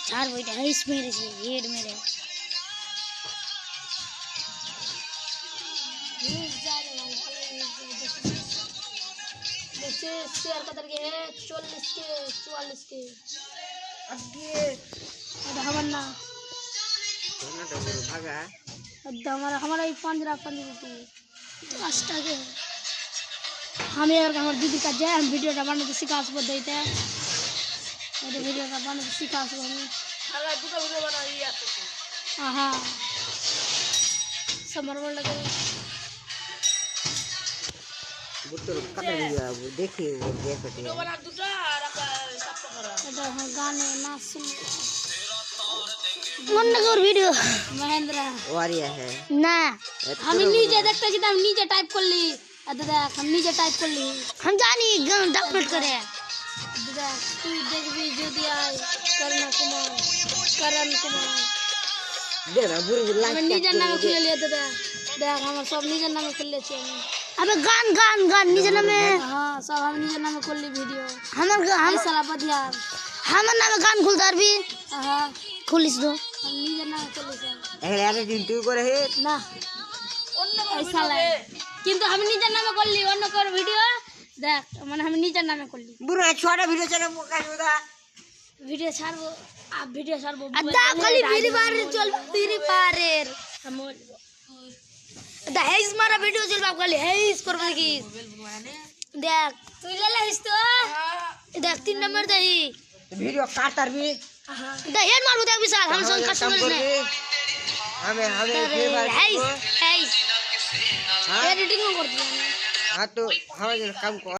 चार बॉइट है इस मेरे से हेड मेरे शेयर का तरके है 44 के 44 के आगे हमारा भागा हमारा ये 15 रुपये अष्टा के हम यार हमारे दीदी का जय हम वीडियो बनाने को सिखा सकते देते हैं और वीडियो बनाने को सिखा सकते हैं अगर दूसरा वीडियो बना लिया तो हाँ समर वर्ल्ड लगे बुट्टो कट गया वो देखिए वो देखते वीडियो बना दूसरा रखा सब करा इधर हम गाने नाच सुन मन लगा और वीडियो महेंद्र वारिया है ना हम नीचे देखते हैं हम नीचे टाइप कर ली देख हम नीचे टाइप कर ली हम जानी डाउनलोड करे देख तू देख भी जो दिया करण कुमार दे ना बुरी लाइक हम नीचे नाम खोल लिए देख हम सब नीचे नाम खोल ले छी अबे गान नीचे नाम हां सब हम नीचे नाम खोल ली वीडियो हम साला बधिया हमर नाम गान खुलदार भी हां खोलिस दो हम नीचे नाम खोलिस अरे दिन तू करे है ना ऐसा लागे কিন্তু আমি নিজের নামে করলি অন্য কোন ভিডিও দেখ মানে আমি নিজের নামে করলি বুড়া ছোট ভিডিও ছেড়ে মুকা দাদা ভিডিও ছাড়বো আপ ভিডিও ছাড়বো আদা খালি ফ্রি ফায়ার চলবে ফ্রি ফায়ারের আমল দা হেইস মারা ভিডিও চলবে খালি হেইস করবে কি দেখ তুই লেলে হিস তো দেখ 3 নম্বর দেই ভিডিও কাটার भी দা হেড মারবো দেখ বিশাল हम संग कस्टमर ने हमें हेइस हाँ एडिटिंग कर दिया हाँ तो हमारे काम को